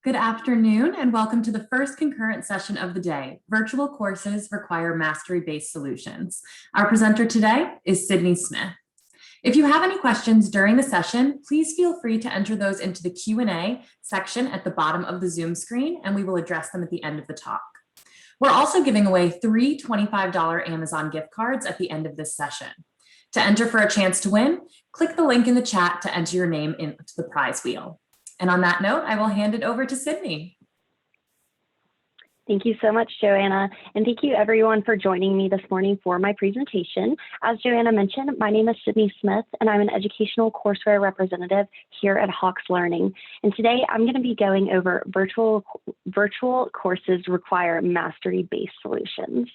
Good afternoon and welcome to the first concurrent session of the day. Virtual courses require mastery-based solutions. Our presenter today is Sydney Smith. If you have any questions during the session, please feel free to enter those into the Q&A section at the bottom of the Zoom screen, and we will address them at the end of the talk. We're also giving away 3 $25 Amazon gift cards at the end of this session. To enter for a chance to win, click the link in the chat to enter your name into the prize wheel. And on that note, I will hand it over to Sydney. Thank you so much, Joanna. And thank you everyone for joining me this morning for my presentation. As Joanna mentioned, my name is Sydney Smith and I'm an educational courseware representative here at Hawks Learning. And today I'm going to be going over virtual courses require mastery-based solutions.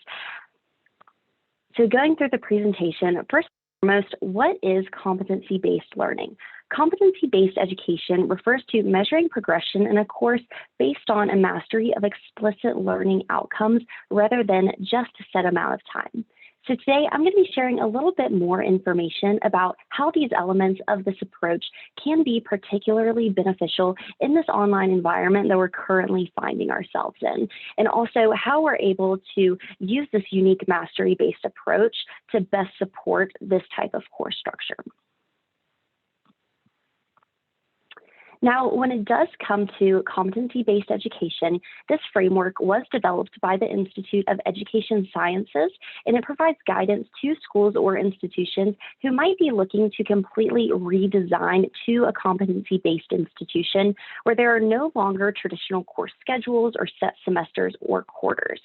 So going through the presentation, first and foremost, what is competency-based learning? Competency-based education refers to measuring progression in a course based on a mastery of explicit learning outcomes rather than just a set amount of time. So today I'm going to be sharing a little bit more information about how these elements of this approach can be particularly beneficial in this online environment that we're currently finding ourselves in, and also how we're able to use this unique mastery-based approach to best support this type of course structure. Now, when it does come to competency-based education, this framework was developed by the Institute of Education Sciences, and it provides guidance to schools or institutions who might be looking to completely redesign to a competency-based institution where there are no longer traditional course schedules or set semesters or quarters.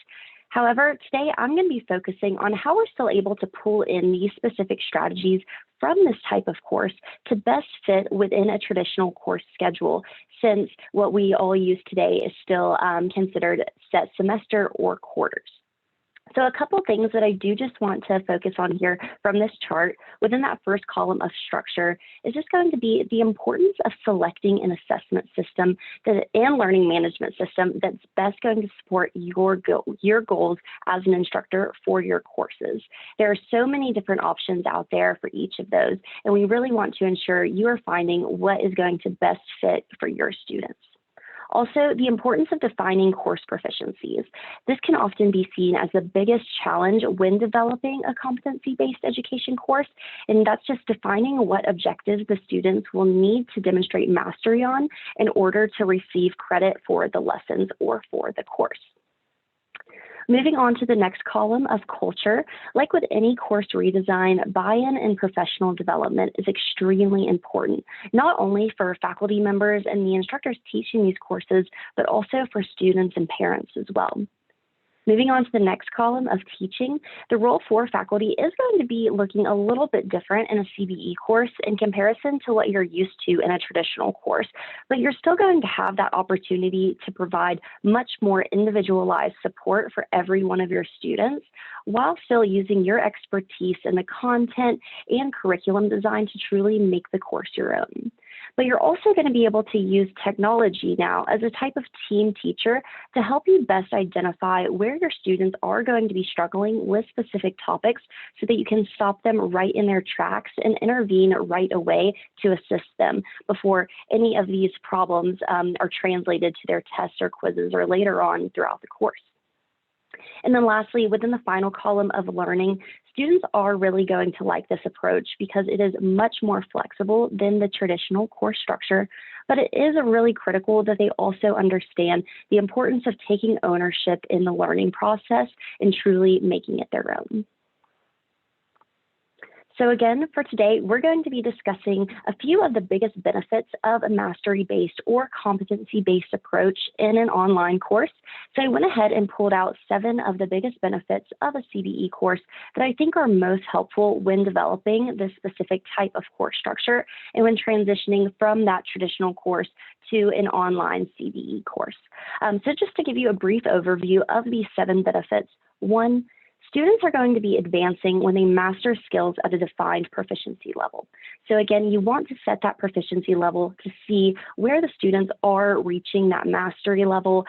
However, today I'm going to be focusing on how we're still able to pull in these specific strategies from this type of course to best fit within a traditional course schedule, since what we all use today is still considered set semester or quarters. So a couple things that I do just want to focus on here from this chart within that first column of structure is just going to be the importance of selecting an assessment system and learning management system that's best going to support your goals as an instructor for your courses. There are so many different options out there for each of those, and we really want to ensure you are finding what is going to best fit for your students. Also, the importance of defining course proficiencies. This can often be seen as the biggest challenge when developing a competency-based education course, and that's just defining what objectives the students will need to demonstrate mastery on in order to receive credit for the lessons or for the course. Moving on to the next column of culture, like with any course redesign, buy-in and professional development is extremely important, not only for faculty members and the instructors teaching these courses, but also for students and parents as well. Moving on to the next column of teaching, the role for faculty is going to be looking a little bit different in a CBE course in comparison to what you're used to in a traditional course, but you're still going to have that opportunity to provide much more individualized support for every one of your students, while still using your expertise in the content and curriculum design to truly make the course your own. But you're also going to be able to use technology now as a type of team teacher to help you best identify where your students are going to be struggling with specific topics so that you can stop them right in their tracks and intervene right away to assist them before any of these problems are translated to their tests or quizzes or later on throughout the course. And then lastly, within the final column of learning, students are really going to like this approach because it is much more flexible than the traditional course structure, but it is really critical that they also understand the importance of taking ownership in the learning process and truly making it their own. So again, for today, we're going to be discussing a few of the biggest benefits of a mastery-based or competency-based approach in an online course. So I went ahead and pulled out 7 of the biggest benefits of a CBE course that I think are most helpful when developing this specific type of course structure and when transitioning from that traditional course to an online CBE course. So just to give you a brief overview of these 7 benefits, 1, students are going to be advancing when they master skills at a defined proficiency level. So again, you want to set that proficiency level to see where the students are reaching that mastery level,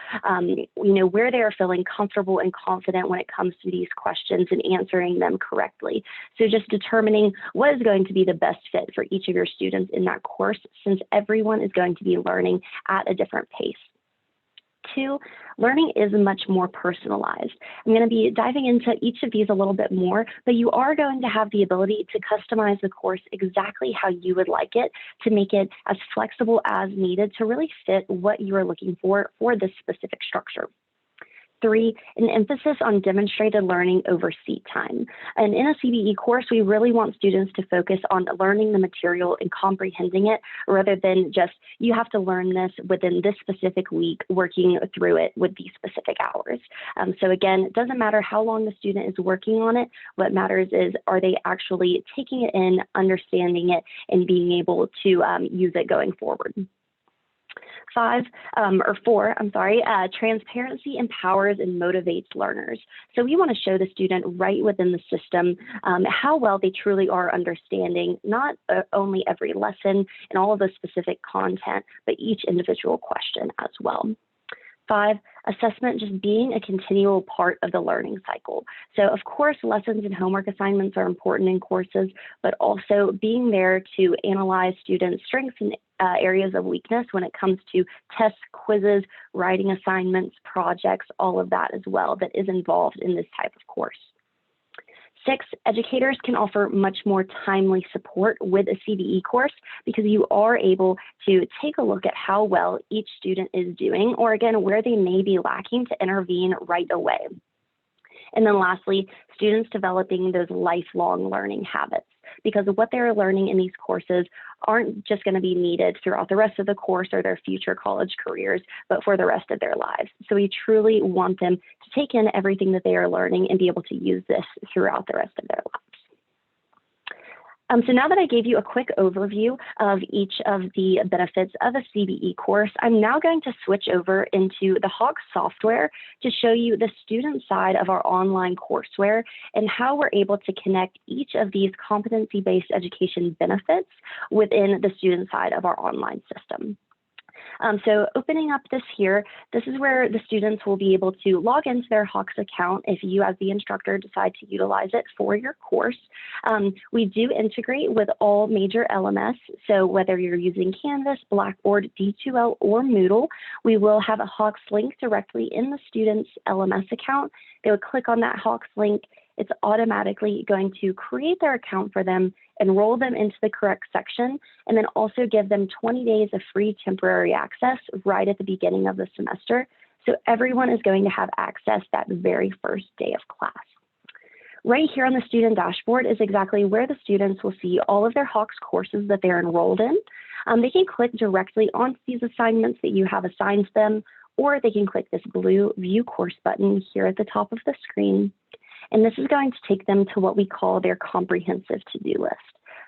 where they are feeling comfortable and confident when it comes to these questions and answering them correctly. So just determining what is going to be the best fit for each of your students in that course, since everyone is going to be learning at a different pace. 2, learning is much more personalized. I'm going to be diving into each of these a little bit more, but you are going to have the ability to customize the course exactly how you would like it, to make it as flexible as needed to really fit what you are looking for this specific structure. 3, an emphasis on demonstrated learning over seat time. And in a CBE course, we really want students to focus on learning the material and comprehending it, rather than just, you have to learn this within this specific week, working through it with these specific hours. So again, it doesn't matter how long the student is working on it. What matters is, are they actually taking it in, understanding it, and being able to use it going forward. 4, transparency empowers and motivates learners. So we want to show the student right within the system how well they truly are understanding not only every lesson and all of the specific content, but each individual question as well. 5, assessment just being a continual part of the learning cycle. So of course, lessons and homework assignments are important in courses, but also being there to analyze students' strengths and areas of weakness when it comes to tests, quizzes, writing assignments, projects, all of that as well that is involved in this type of course. 6, educators can offer much more timely support with a CBE course, because you are able to take a look at how well each student is doing, or again, where they may be lacking, to intervene right away. And then lastly, students developing those lifelong learning habits, because what they're learning in these courses aren't just going to be needed throughout the rest of the course or their future college careers, but for the rest of their lives. So we truly want them to take in everything that they are learning and be able to use this throughout the rest of their lives. So now that I gave you a quick overview of each of the benefits of a CBE course, I'm now going to switch over into the Hawk software to show you the student side of our online courseware and how we're able to connect each of these competency-based education benefits within the student side of our online system. So opening up this here, this is where the students will be able to log into their Hawks account if you as the instructor decide to utilize it for your course. We do integrate with all major LMS, so whether you're using Canvas, Blackboard, D2L, or Moodle, we will have a Hawks link directly in the student's LMS account. They would click on that Hawks link. It's automatically going to create their account for them, enroll them into the correct section, and then also give them 20 days of free temporary access right at the beginning of the semester. So everyone is going to have access that very first day of class. Right here on the student dashboard is exactly where the students will see all of their Hawks courses that they're enrolled in. They can click directly on these assignments that you have assigned to them, or they can click this blue View Course button here at the top of the screen. And this is going to take them to what we call their comprehensive to-do list.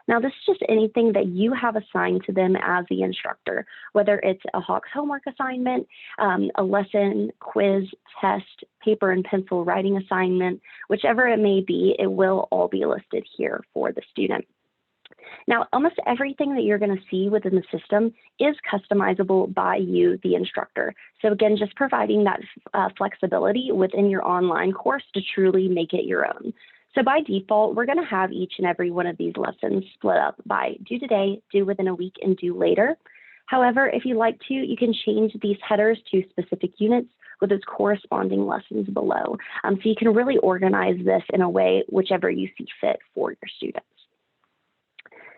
Now, this is just anything that you have assigned to them as the instructor, whether it's a Hawks homework assignment, a lesson, quiz, test, paper and pencil writing assignment, whichever it may be, it will all be listed here for the student. Now, almost everything that you're going to see within the system is customizable by you, the instructor. So again, just providing that flexibility within your online course to truly make it your own. So by default, we're going to have each and every one of these lessons split up by due today, due within a week, and due later. However, if you like to, you can change these headers to specific units with its corresponding lessons below. So you can really organize this in a way whichever you see fit for your students.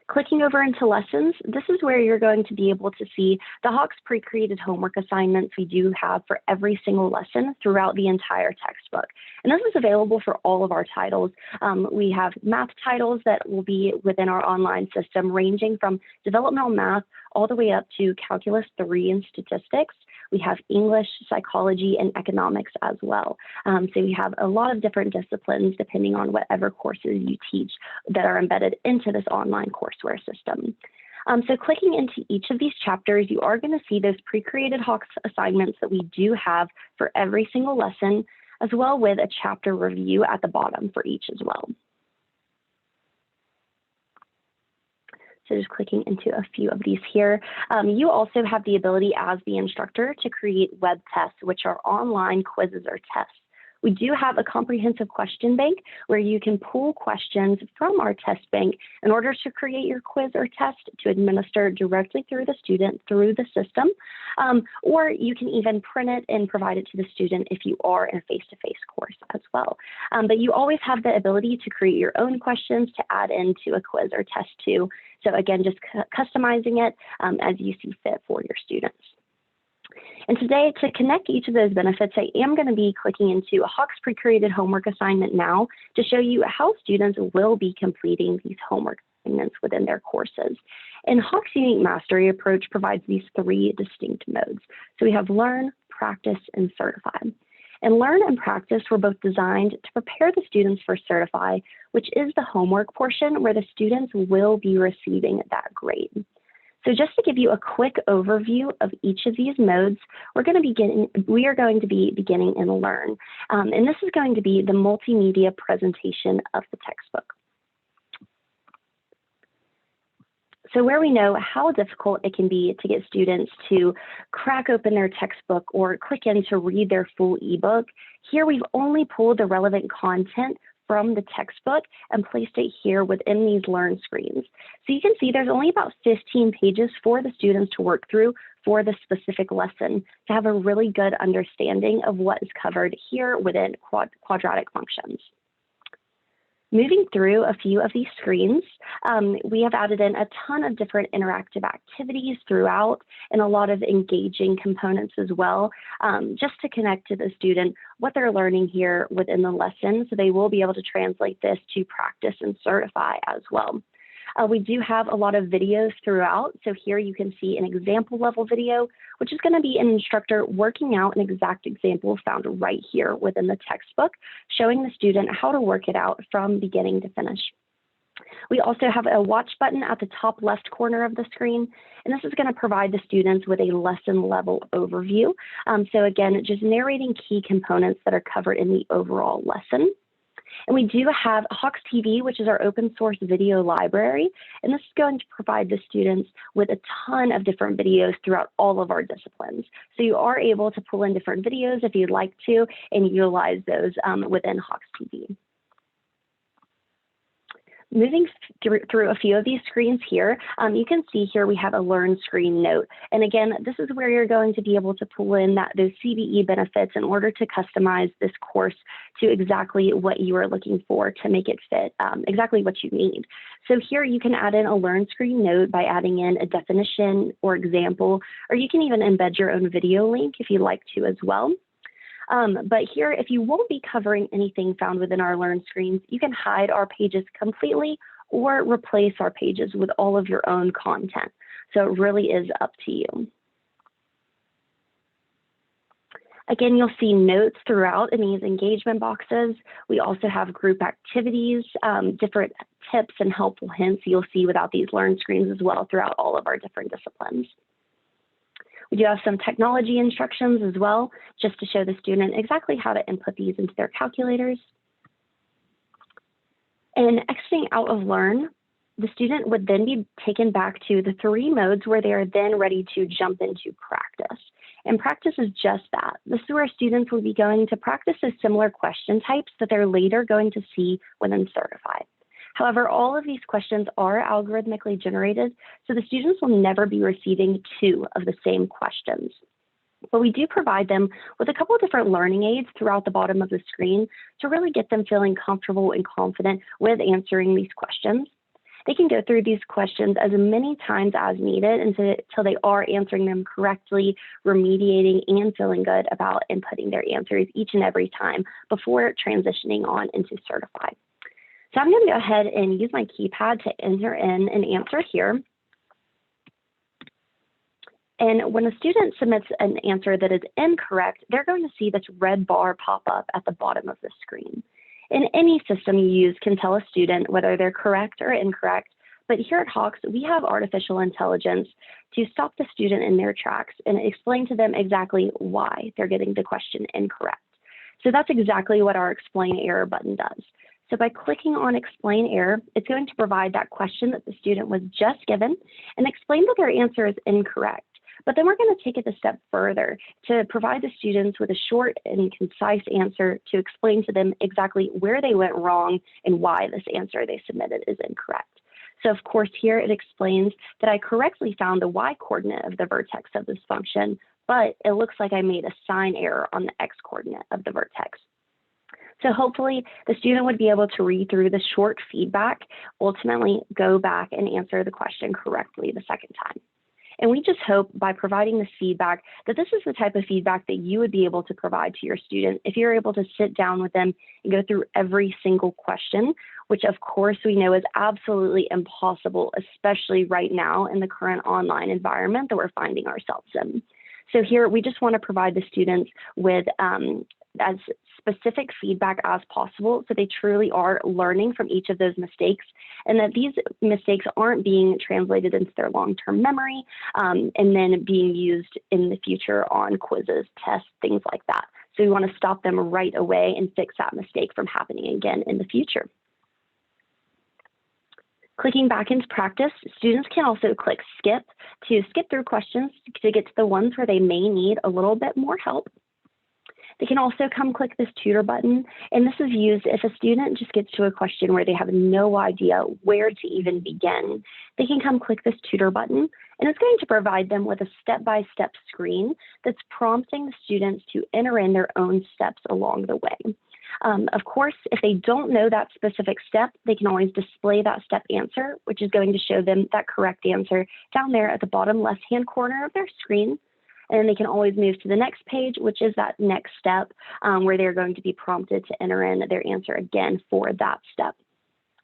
Clicking over into lessons, this is where you're going to be able to see the Hawks pre-created homework assignments we do have for every single lesson throughout the entire textbook. And this is available for all of our titles. We have math titles that will be within our online system, ranging from developmental math all the way up to Calculus 3 and statistics. We have English, psychology, and economics as well. So we have a lot of different disciplines depending on whatever courses you teach that are embedded into this online courseware system. So clicking into each of these chapters, you are going to see those pre-created Hawks assignments that we do have for every single lesson, as well with a chapter review at the bottom for each as well. So just clicking into a few of these here. You also have the ability as the instructor to create web tests, which are online quizzes or tests. We do have a comprehensive question bank where you can pull questions from our test bank in order to create your quiz or test to administer directly through the student through the system, or you can even print it and provide it to the student if you are in a face-to-face course as well. But you always have the ability to create your own questions to add into a quiz or test too. So again, just customizing it as you see fit for your students. And today, to connect each of those benefits, I am going to be clicking into a Hawks pre-created homework assignment now to show you how students will be completing these homework assignments within their courses. And Hawks' unique mastery approach provides these three distinct modes. So we have learn, practice, and certify. And learn and practice were both designed to prepare the students for certify, which is the homework portion where the students will be receiving that grade. So just to give you a quick overview of each of these modes, we are going to be beginning in Learn. And this is going to be the multimedia presentation of the textbook. So where we know how difficult it can be to get students to crack open their textbook or click in to read their full ebook, here we've only pulled the relevant content from the textbook and placed it here within these Learn screens. So you can see there's only about 15 pages for the students to work through for the specific lesson to have a really good understanding of what is covered here within quadratic functions. Moving through a few of these screens, we have added in a ton of different interactive activities throughout and a lot of engaging components as well, just to connect to the student what they're learning here within the lesson, so they will be able to translate this to practice and certify as well. We do have a lot of videos throughout. So here you can see an example level video, which is going to be an instructor working out an exact example found right here within the textbook, showing the student how to work it out from beginning to finish. We also have a watch button at the top left corner of the screen, and this is going to provide the students with a lesson level overview. So again, just narrating key components that are covered in the overall lesson. And we do have Hawks TV, which is our open source video library. And this is going to provide the students with a ton of different videos throughout all of our disciplines. So you are able to pull in different videos if you'd like to and utilize those within Hawks TV. Moving through a few of these screens here, you can see here we have a Learn screen note. And again, this is where you're going to be able to pull in those CBE benefits in order to customize this course to exactly what you are looking for to make it fit exactly what you need. So here you can add in a Learn screen note by adding in a definition or example, or you can even embed your own video link if you'd like to as well. But here, if you won't be covering anything found within our Learn screens, you can hide our pages completely or replace our pages with all of your own content. So it really is up to you. Again, you'll see notes throughout in these engagement boxes. We also have group activities, different tips and helpful hints you'll see without these Learn screens as well throughout all of our different disciplines. We do have some technology instructions as well, just to show the student exactly how to input these into their calculators. And exiting out of Learn, the student would then be taken back to the three modes where they are then ready to jump into practice. And practice is just that. This is where students will be going to practice those similar question types that they're later going to see within Certify. However, all of these questions are algorithmically generated, so the students will never be receiving two of the same questions. But we do provide them with a couple of different learning aids throughout the bottom of the screen to really get them feeling comfortable and confident with answering these questions. They can go through these questions as many times as needed until they are answering them correctly, remediating, and feeling good about inputting their answers each and every time before transitioning on into Certify. So I'm going to go ahead and use my keypad to enter in an answer here. And when a student submits an answer that is incorrect, they're going to see this red bar pop up at the bottom of the screen. And any system you use can tell a student whether they're correct or incorrect. But here at Hawks, we have artificial intelligence to stop the student in their tracks and explain to them exactly why they're getting the question incorrect. So that's exactly what our Explain Error button does. So by clicking on Explain Error, it's going to provide that question that the student was just given and explain that their answer is incorrect. But then we're going to take it a step further to provide the students with a short and concise answer to explain to them exactly where they went wrong and why this answer they submitted is incorrect. So of course, here it explains that I correctly found the y coordinate of the vertex of this function, but it looks like I made a sign error on the x coordinate of the vertex. So hopefully the student would be able to read through the short feedback, ultimately go back and answer the question correctly the second time. And we just hope by providing this feedback that this is the type of feedback that you would be able to provide to your student if you're able to sit down with them and go through every single question, which of course we know is absolutely impossible, especially right now in the current online environment that we're finding ourselves in. So here we just want to provide the students with as specific feedback as possible so they truly are learning from each of those mistakes, and that these mistakes aren't being translated into their long-term memory and then being used in the future on quizzes, tests, things like that. So we want to stop them right away and fix that mistake from happening again in the future. Clicking back into practice, students can also click skip to skip through questions to get to the ones where they may need a little bit more help. They can also come click this tutor button, and this is used if a student just gets to a question where they have no idea where to even begin. They can come click this tutor button, and it's going to provide them with a step-by-step screen that's prompting the students to enter in their own steps along the way. Of course, if they don't know that specific step, they can always display that step answer, which is going to show them that correct answer down there at the bottom left-hand corner of their screen. And they can always move to the next page, which is that next step where they're going to be prompted to enter in their answer again for that step.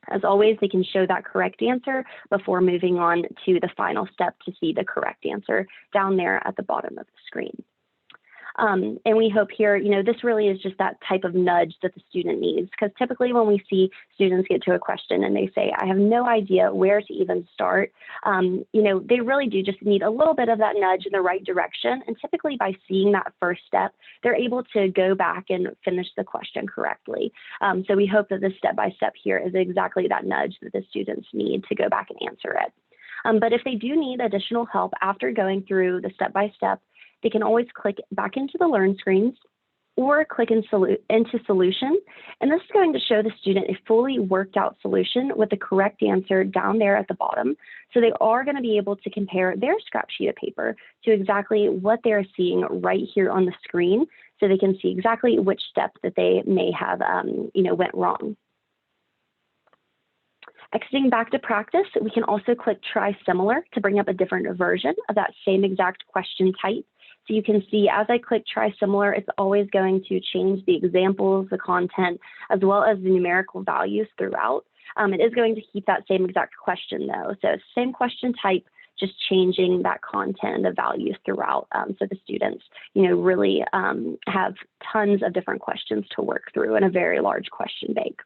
As always, they can show that correct answer before moving on to the final step to see the correct answer down there at the bottom of the screen. And we hope here, this really is just that type of nudge that the student needs, because typically when we see students get to a question and they say, I have no idea where to even start, they really do just need a little bit of that nudge in the right direction. And typically by seeing that first step, they're able to go back and finish the question correctly. So we hope that this step-by-step here is exactly that nudge that the students need to go back and answer it. But if they do need additional help after going through the step-by-step, they can always click back into the Learn screens or click into Solution. And this is going to show the student a fully worked out solution with the correct answer down there at the bottom. So they are going to be able to compare their scrap sheet of paper to exactly what they're seeing right here on the screen, so they can see exactly which step that they may have, went wrong. Exiting back to practice, we can also click Try Similar to bring up a different version of that same exact question type. So you can see as I click Try Similar, it's always going to change the examples, the content, as well as the numerical values throughout. It is going to keep that same exact question though. So same question type, just changing that content and the values throughout. So the students, really have tons of different questions to work through in a very large question bank.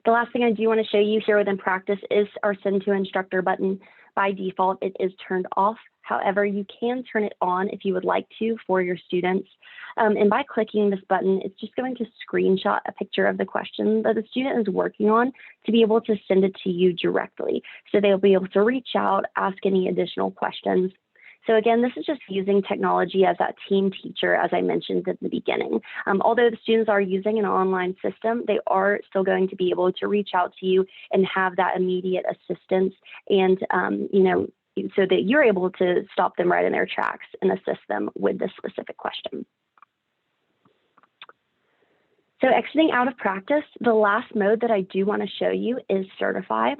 The last thing I do want to show you here within practice is our Send to Instructor button. By default, it is turned off. However, you can turn it on if you would like to for your students. And by clicking this button, it's just going to screenshot a picture of the question that the student is working on to be able to send it to you directly. So they'll be able to reach out, ask any additional questions. So again, this is just using technology as that team teacher, as I mentioned at the beginning. Although the students are using an online system, they are still going to be able to reach out to you and have that immediate assistance and, so that you're able to stop them right in their tracks and assist them with this specific question. So exiting out of practice, the last mode that I do want to show you is Certify.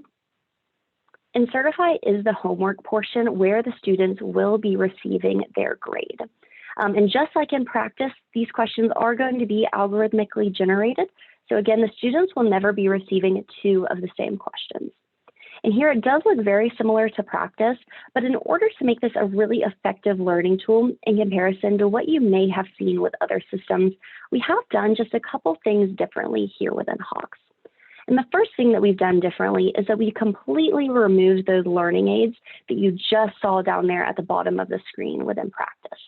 And Certify is the homework portion where the students will be receiving their grade. And just like in practice, these questions are going to be algorithmically generated. So again, the students will never be receiving two of the same questions. And here it does look very similar to practice, but in order to make this a really effective learning tool in comparison to what you may have seen with other systems, we have done just a couple things differently here within Hawks. And the first thing that we've done differently is that we completely removed those learning aids that you just saw down there at the bottom of the screen within practice.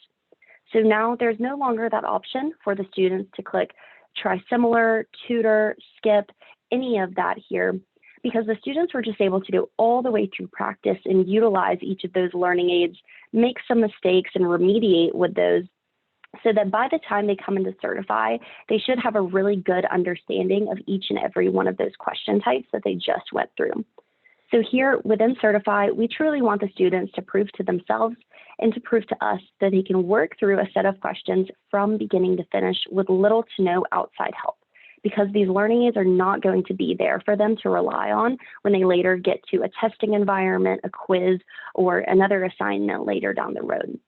So now there's no longer that option for the students to click Try Similar, Tutor, Skip, any of that here, because the students were just able to go all the way through practice and utilize each of those learning aids make some mistakes and remediate with those, so that by the time they come into Certify, they should have a really good understanding of each and every one of those question types that they just went through. So here within Certify, we truly want the students to prove to themselves and to prove to us that they can work through a set of questions from beginning to finish with little to no outside help, because these learning aids are not going to be there for them to rely on when they later get to a testing environment, a quiz, or another assignment later down the road.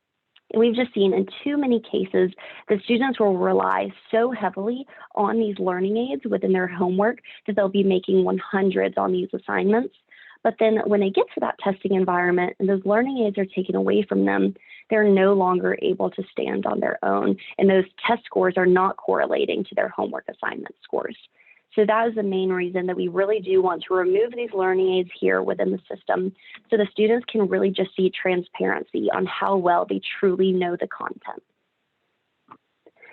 And we've just seen in too many cases that students will rely so heavily on these learning aids within their homework that they'll be making 100s on these assignments. But then when they get to that testing environment and those learning aids are taken away from them, they're no longer able to stand on their own. And those test scores are not correlating to their homework assignment scores. So that is the main reason that we really do want to remove these learning aids here within the system, so the students can really just see transparency on how well they truly know the content.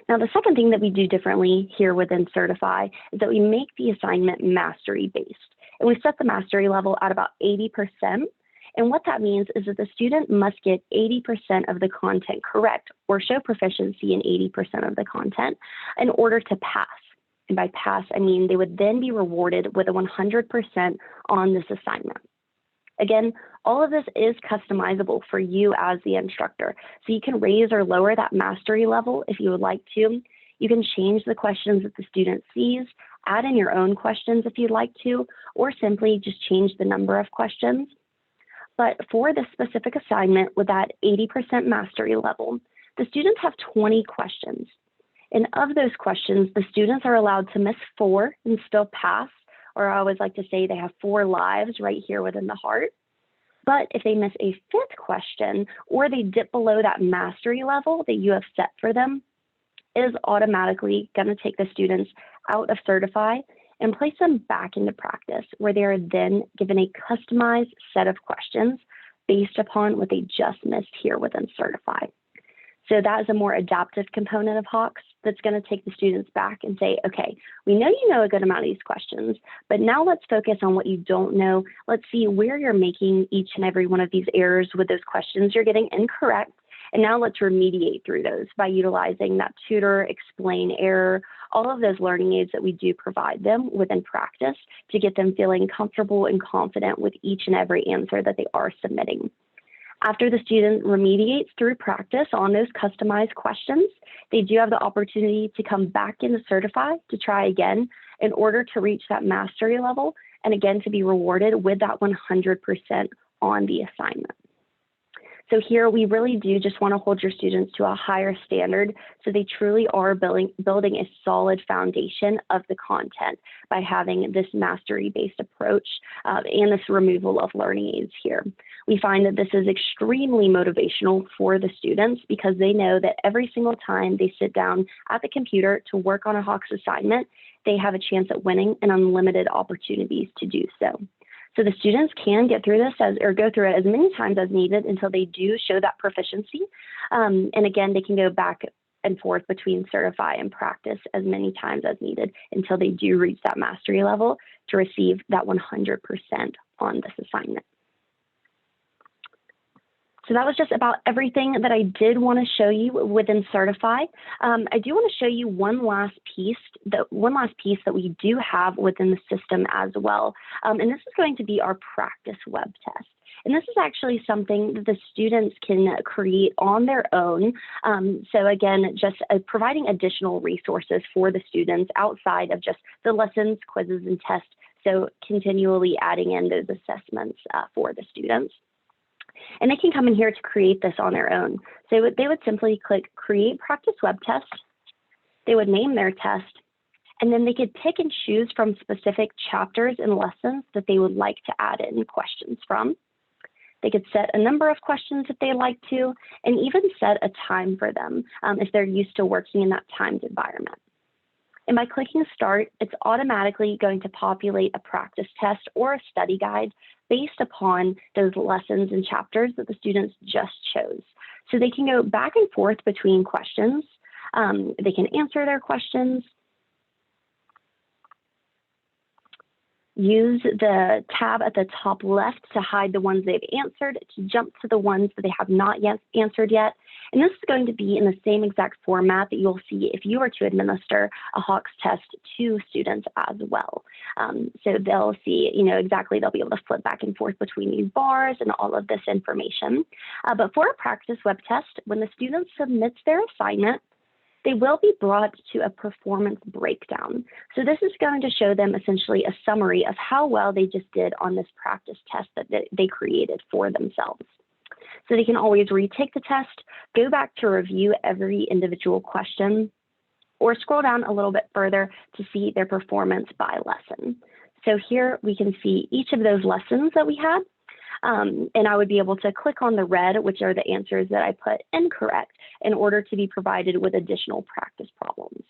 Now, the second thing that we do differently here within Certify is that we make the assignment mastery-based. And we set the mastery level at about 80%. And what that means is that the student must get 80% of the content correct or show proficiency in 80% of the content in order to pass. And by pass, I mean they would then be rewarded with a 100% on this assignment. Again, all of this is customizable for you as the instructor. So you can raise or lower that mastery level if you would like to. You can change the questions that the student sees, add in your own questions if you'd like to, or simply just change the number of questions. But for this specific assignment with that 80% mastery level, the students have 20 questions. And of those questions, the students are allowed to miss 4 and still pass, or I always like to say they have 4 lives right here within the heart. But if they miss a 5th question, or they dip below that mastery level that you have set for them, it is automatically going to take the students out of Certify and place them back into practice, where they are then given a customized set of questions based upon what they just missed here within Certify. So that is a more adaptive component of Hawks that's going to take the students back and say, okay, we know you know a good amount of these questions, but now let's focus on what you don't know. Let's see where you're making each and every one of these errors with those questions you're getting incorrect. And now let's remediate through those by utilizing that tutor, explain, error, all of those learning aids that we do provide them within practice to get them feeling comfortable and confident with each and every answer that they are submitting. After the student remediates through practice on those customized questions, they do have the opportunity to come back into Certify to try again in order to reach that mastery level, and again to be rewarded with that 100% on the assignment. So here we really do just want to hold your students to a higher standard, so they truly are building a solid foundation of the content by having this mastery-based approach and this removal of learning aids here. We find that this is extremely motivational for the students because they know that every single time they sit down at the computer to work on a Hawks assignment, they have a chance at winning and unlimited opportunities to do so. So the students can get through this or go through it as many times as needed until they do show that proficiency. And again, they can go back and forth between Certify and practice as many times as needed until they do reach that mastery level to receive that 100% on this assignment. So that was just about everything that I did want to show you within Certify. I do want to show you one last piece that we do have within the system as well. And this is going to be our practice web test. And this is actually something that the students can create on their own. So again, just providing additional resources for the students outside of just the lessons, quizzes, and tests. So continually adding in those assessments for the students. And they can come in here to create this on their own. So they would simply click Create Practice Web Test. They would name their test, and then they could pick and choose from specific chapters and lessons that they would like to add in questions from. They could set a number of questions if they like to, and even set a time for them if they're used to working in that timed environment. And by clicking Start, it's automatically going to populate a practice test or a study guide based upon those lessons and chapters that the students just chose. So they can go back and forth between questions. They can answer their questions. Use the tab at the top left to hide the ones they've answered, to jump to the ones that they have not yet answered yet. And this is going to be in the same exact format that you'll see if you were to administer a Hawks test to students as well. So they'll see, exactly, they'll be able to flip back and forth between these bars and all of this information. But for a practice web test, when the student submits their assignment, they will be brought to a performance breakdown. So this is going to show them essentially a summary of how well they just did on this practice test that they created for themselves. So they can always retake the test, go back to review every individual question, or scroll down a little bit further to see their performance by lesson. So here we can see each of those lessons that we had. And I would be able to click on the red, which are the answers that I put incorrect, in order to be provided with additional practice problems.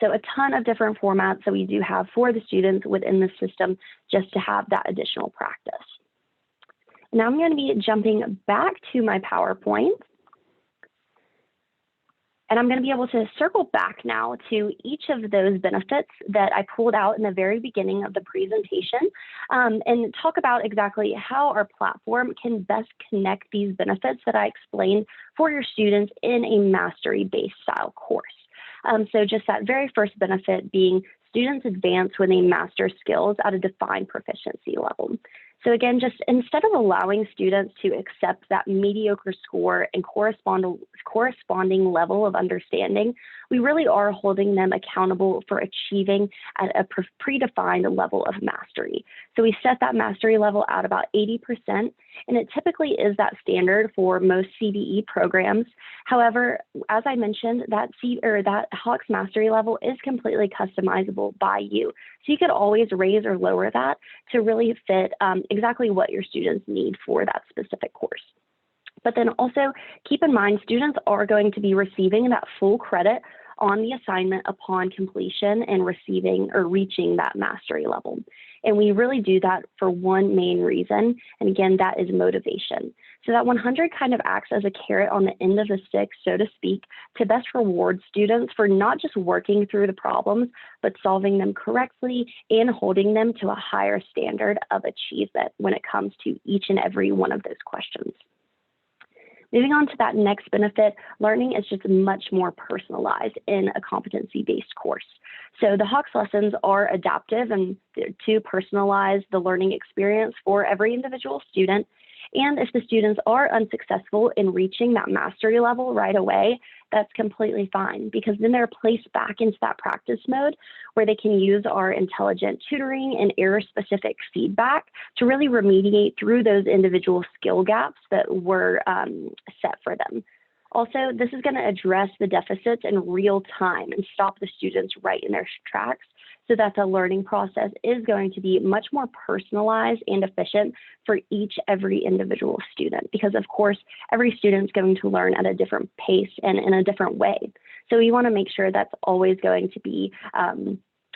So a ton of different formats that we do have for the students within the system just to have that additional practice. Now I'm going to be jumping back to my PowerPoint. And I'm going to be able to circle back now to each of those benefits that I pulled out in the very beginning of the presentation and talk about exactly how our platform can best connect these benefits that I explained for your students in a mastery-based style course. So just that very first benefit being students advance when they master skills at a defined proficiency level. So again, just instead of allowing students to accept that mediocre score and corresponding level of understanding, we really are holding them accountable for achieving at a predefined level of mastery. So we set that mastery level at about 80%, and it typically is that standard for most CBE programs. However, as I mentioned, that Hawks mastery level is completely customizable by you. So you could always raise or lower that to really fit exactly what your students need for that specific course. But then also keep in mind, students are going to be receiving that full credit on the assignment upon completion and receiving or reaching that mastery level. And we really do that for one main reason. And again, that is motivation. So that 100 kind of acts as a carrot on the end of the stick, so to speak, to best reward students for not just working through the problems, but solving them correctly and holding them to a higher standard of achievement when it comes to each and every one of those questions. Moving on to that next benefit, learning is just much more personalized in a competency-based course. So the Hawks lessons are adaptive and to personalize the learning experience for every individual student. And if the students are unsuccessful in reaching that mastery level right away, that's completely fine, because then they're placed back into that practice mode where they can use our intelligent tutoring and error-specific feedback to really remediate through those individual skill gaps that were set for them. Also, this is going to address the deficits in real time and stop the students right in their tracks so that the learning process is going to be much more personalized and efficient for every individual student, because of course, every student is going to learn at a different pace and in a different way. So you want to make sure that's always going to be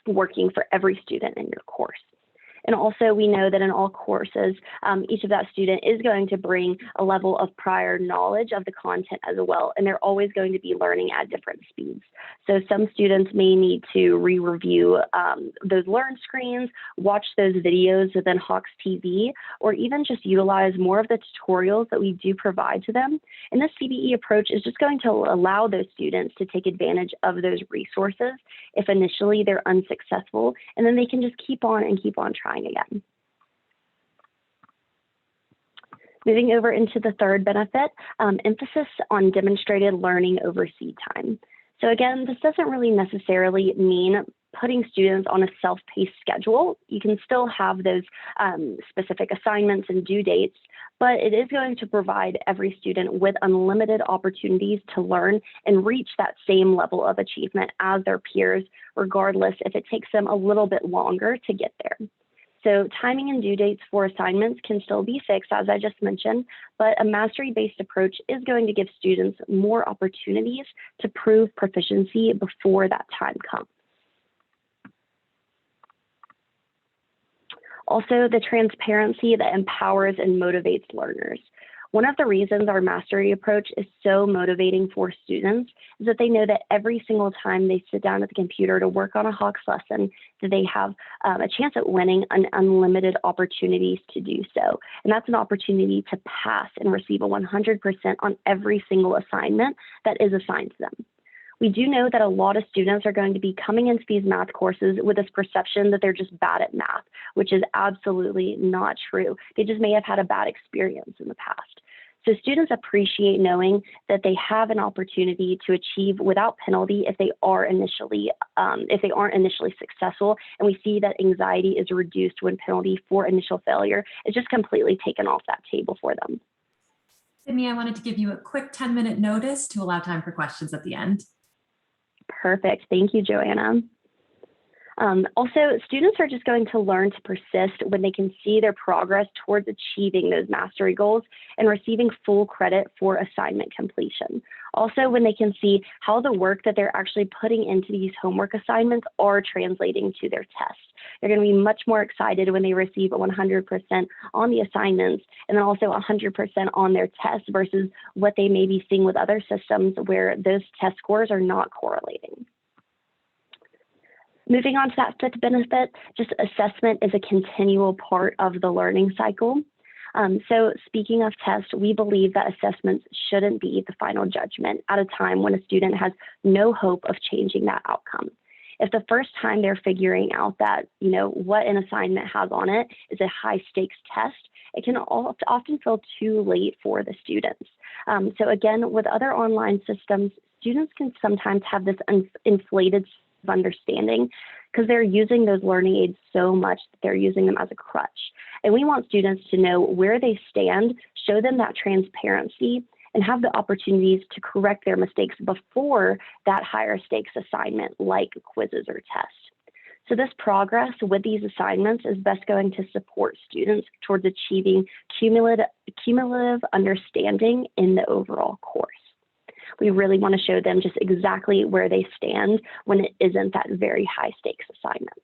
working for every student in your course. And also, we know that in all courses, each of that student is going to bring a level of prior knowledge of the content as well, and they're always going to be learning at different speeds. So some students may need to re-review those learn screens, watch those videos within Hawks TV, or even just utilize more of the tutorials that we do provide to them. And this CBE approach is just going to allow those students to take advantage of those resources if initially they're unsuccessful, and then they can just keep on trying again. Moving over into the third benefit, emphasis on demonstrated learning over seed time. So again, this doesn't really necessarily mean putting students on a self-paced schedule. You can still have those specific assignments and due dates, but it is going to provide every student with unlimited opportunities to learn and reach that same level of achievement as their peers, regardless if it takes them a little bit longer to get there. So timing and due dates for assignments can still be fixed, as I just mentioned, but a mastery-based approach is going to give students more opportunities to prove proficiency before that time comes. Also, the transparency that empowers and motivates learners. One of the reasons our mastery approach is so motivating for students is that they know that every single time they sit down at the computer to work on a Hawks lesson, that they have a chance at winning unlimited opportunities to do so. And that's an opportunity to pass and receive a 100% on every single assignment that is assigned to them. We do know that a lot of students are going to be coming into these math courses with this perception that they're just bad at math, which is absolutely not true. They just may have had a bad experience in the past. So students appreciate knowing that they have an opportunity to achieve without penalty if they aren't initially successful. And we see that anxiety is reduced when penalty for initial failure is just completely taken off that table for them. Sydney, I wanted to give you a quick 10-minute notice to allow time for questions at the end. Perfect. Thank you, Joanna. Also, students are just going to learn to persist when they can see their progress towards achieving those mastery goals and receiving full credit for assignment completion. Also, when they can see how the work that they're actually putting into these homework assignments are translating to their tests. They're going to be much more excited when they receive 100% on the assignments and then also 100% on their tests versus what they may be seeing with other systems where those test scores are not correlating. Moving on to that fifth benefit, just assessment is a continual part of the learning cycle. So speaking of tests, we believe that assessments shouldn't be the final judgment at a time when a student has no hope of changing that outcome. If the first time they're figuring out that, what an assignment has on it is a high stakes test, it can often feel too late for the students. So again, with other online systems, students can sometimes have this inflated understanding because they're using those learning aids so much that they're using them as a crutch. And we want students to know where they stand, show them that transparency, and have the opportunities to correct their mistakes before that higher stakes assignment like quizzes or tests. So this progress with these assignments is best going to support students towards achieving cumulative understanding in the overall course. We really want to show them just exactly where they stand when it isn't that very high stakes assignment.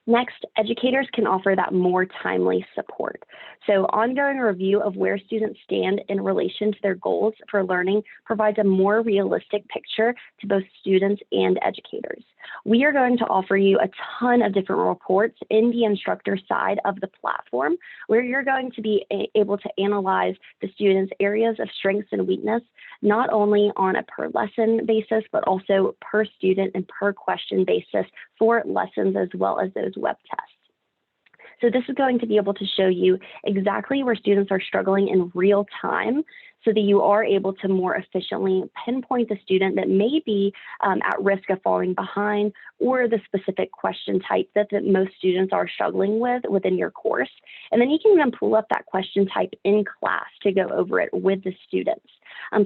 Next, educators can offer that more timely support. So ongoing review of where students stand in relation to their goals for learning provides a more realistic picture to both students and educators. We are going to offer you a ton of different reports in the instructor side of the platform, where you're going to be able to analyze the students' areas of strengths and weakness, not only on a per lesson basis, but also per student and per question basis for lessons as well as those web tests. So this is going to be able to show you exactly where students are struggling in real time so that you are able to more efficiently pinpoint the student that may be at risk of falling behind or the specific question type that most students are struggling with within your course. And then you can even pull up that question type in class to go over it with the students.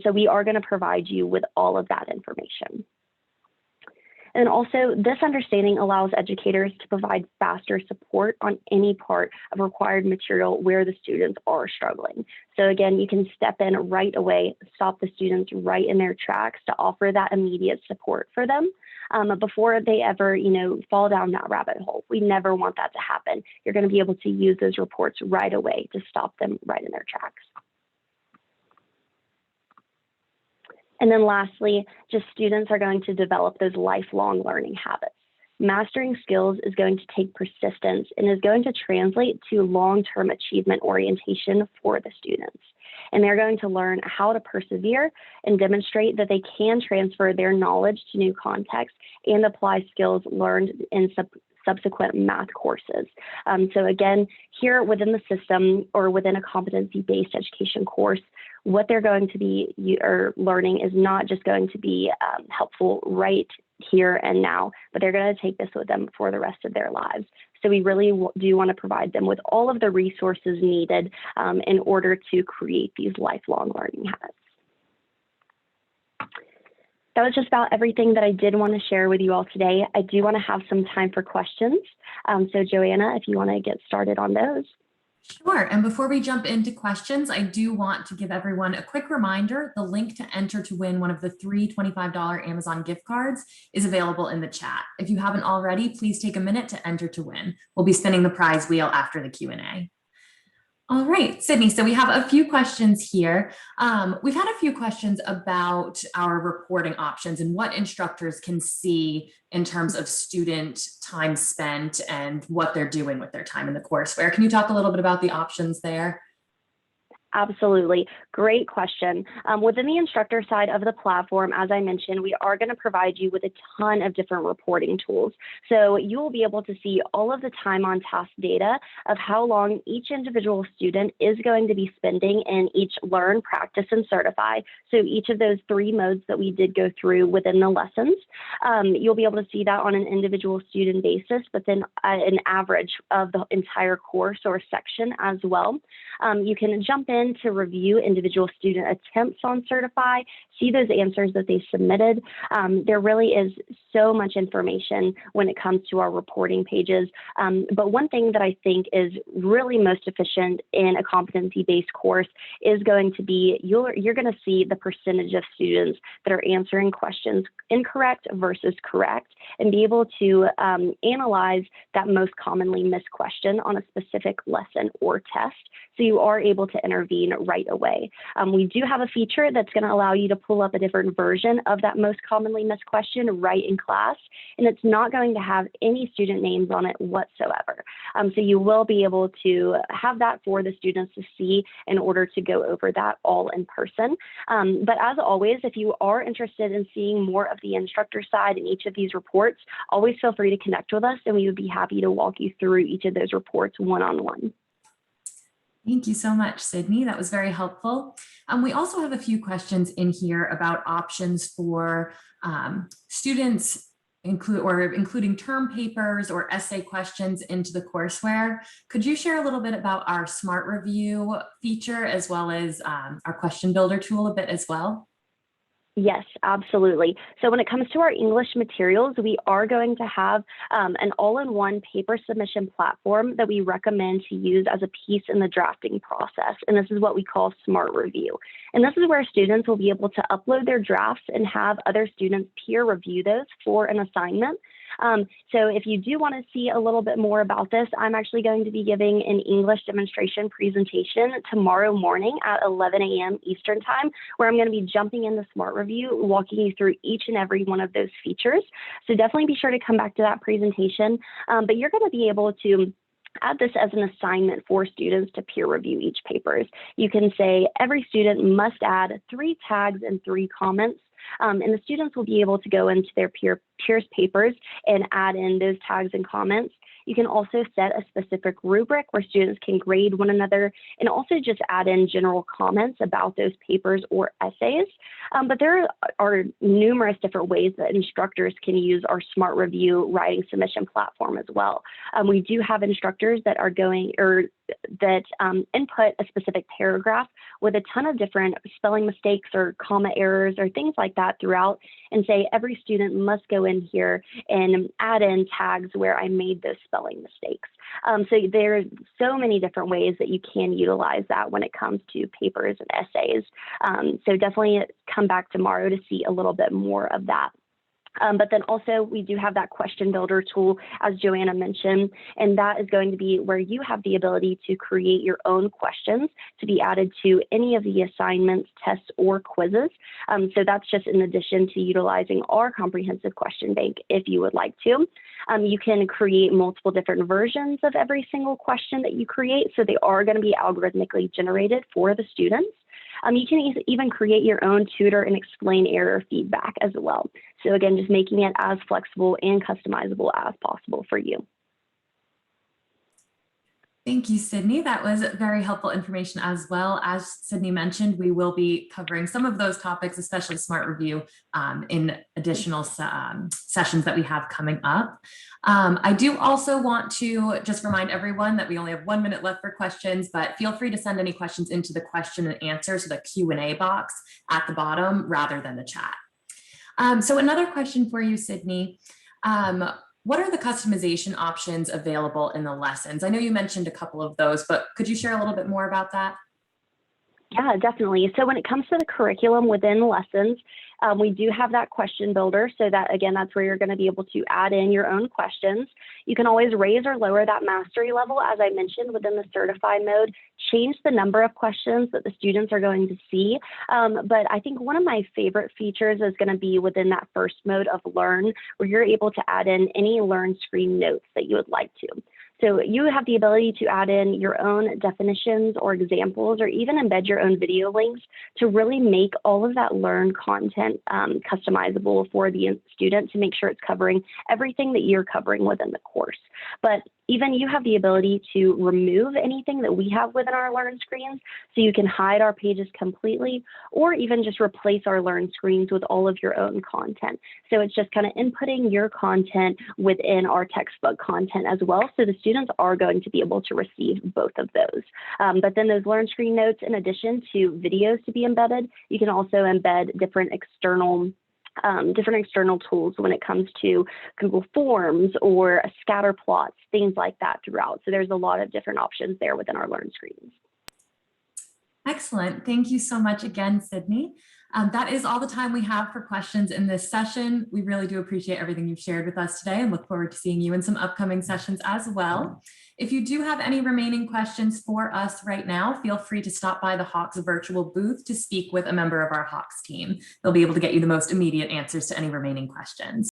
So we are going to provide you with all of that information. And also, this understanding allows educators to provide faster support on any part of required material where the students are struggling. So again, you can step in right away, stop the students right in their tracks to offer that immediate support for them before they ever, fall down that rabbit hole. We never want that to happen. You're going to be able to use those reports right away to stop them right in their tracks. And then lastly, just students are going to develop those lifelong learning habits. Mastering skills is going to take persistence and is going to translate to long-term achievement orientation for the students. And they're going to learn how to persevere and demonstrate that they can transfer their knowledge to new contexts and apply skills learned in subsequent math courses. So again, here within the system or within a competency-based education course, what they're going to be learning is not just going to be helpful right here and now, but they're going to take this with them for the rest of their lives. So we really do want to provide them with all of the resources needed in order to create these lifelong learning habits. That was just about everything that I did want to share with you all today. I do want to have some time for questions. So Joanna, if you want to get started on those. Sure. And before we jump into questions, I do want to give everyone a quick reminder. The link to enter to win one of the 3 $25 Amazon gift cards is available in the chat. If you haven't already, please take a minute to enter to win. We'll be spinning the prize wheel after the Q&A. All right, Sydney, so we have a few questions here. We've had a few questions about our reporting options and what instructors can see in terms of student time spent and what they're doing with their time in the courseware. Can you talk a little bit about the options there? Absolutely. Great question. Within the instructor side of the platform, as I mentioned, we are going to provide you with a ton of different reporting tools. So you will be able to see all of the time on task data of how long each individual student is going to be spending in each learn, practice, and certify. So each of those three modes that we did go through within the lessons, you'll be able to see that on an individual student basis, but then an average of the entire course or section as well. You can jump in to review individual student attempts on Certify, see those answers that they submitted. There really is so much information when it comes to our reporting pages. But one thing that I think is really most efficient in a competency-based course is going to be you're going to see the percentage of students that are answering questions incorrect versus correct, and be able to analyze that most commonly missed question on a specific lesson or test. So you are able to intervene right away. We do have a feature that's going to allow you to pull up a different version of that most commonly missed question right in class, and it's not going to have any student names on it whatsoever. So you will be able to have that for the students to see in order to go over that all in person. But as always, if you are interested in seeing more of the instructor side in each of these reports, always feel free to connect with us, and we would be happy to walk you through each of those reports one-on-one. Thank you so much, Sydney. That was very helpful. We also have a few questions in here about options for students including term papers or essay questions into the courseware. Could you share a little bit about our Smart Review feature as well as our question builder tool a bit as well? Yes, absolutely. So when it comes to our English materials, we are going to have an all-in-one paper submission platform that we recommend to use as a piece in the drafting process. And this is what we call Smart Review. And this is where students will be able to upload their drafts and have other students peer review those for an assignment. So if you do want to see a little bit more about this, I'm actually going to be giving an English demonstration presentation tomorrow morning at 11 a.m. Eastern Time, where I'm going to be jumping into Smart Review, walking you through each and every one of those features. So definitely be sure to come back to that presentation, but you're going to be able to add this as an assignment for students to peer review each papers. You can say every student must add 3 tags and 3 comments. And the students will be able to go into their peers' papers and add in those tags and comments. You can also set a specific rubric where students can grade one another and also just add in general comments about those papers or essays. But there are numerous different ways that instructors can use our Smart Review writing submission platform as well. We do have instructors that are input a specific paragraph with a ton of different spelling mistakes or comma errors or things like that throughout, and say every student must go in here and add in tags where I made those spelling mistakes. So there's so many different ways that you can utilize that when it comes to papers and essays. So definitely come back tomorrow to see a little bit more of that. But then also we do have that question builder tool, as Joanna mentioned, and that is going to be where you have the ability to create your own questions to be added to any of the assignments, tests, or quizzes. So that's just in addition to utilizing our comprehensive question bank if you would like to. You can create multiple different versions of every single question that you create, so they are going to be algorithmically generated for the students. You can even create your own tutor and explain error feedback as well. So again, just making it as flexible and customizable as possible for you. Thank you, Sydney. That was very helpful information as well. As Sydney mentioned, we will be covering some of those topics, especially Smart Review, in additional sessions that we have coming up. I do also want to just remind everyone that we only have 1 minute left for questions, but feel free to send any questions into the question and answer, so the Q&A box at the bottom rather than the chat. So another question for you, Sydney. What are the customization options available in the lessons? I know you mentioned a couple of those, but could you share a little bit more about that? Yeah, definitely. So when it comes to the curriculum within lessons, we do have that question builder, so that, again, that's where you're going to be able to add in your own questions. You can always raise or lower that mastery level, as I mentioned, within the certified mode, changed the number of questions that the students are going to see. But I think one of my favorite features is going to be within that first mode of Learn, where you're able to add in any Learn screen notes that you would like to. So you have the ability to add in your own definitions or examples, or even embed your own video links to really make all of that Learn content customizable for the student to make sure it's covering everything that you're covering within the course. But even you have the ability to remove anything that we have within our Learn screens, so you can hide our pages completely, or even just replace our Learn screens with all of your own content. So it's just kind of inputting your content within our textbook content as well. So the students are going to be able to receive both of those. But then those Learn screen notes, in addition to videos to be embedded, you can also embed different external tools when it comes to Google Forms or scatter plots, things like that throughout. So there's a lot of different options there within our Learn screens. Excellent. Thank you so much again, Sydney. That is all the time we have for questions in this session. We really do appreciate everything you've shared with us today and look forward to seeing you in some upcoming sessions as well. If you do have any remaining questions for us right now, feel free to stop by the Hawks virtual booth to speak with a member of our Hawks team. They'll be able to get you the most immediate answers to any remaining questions.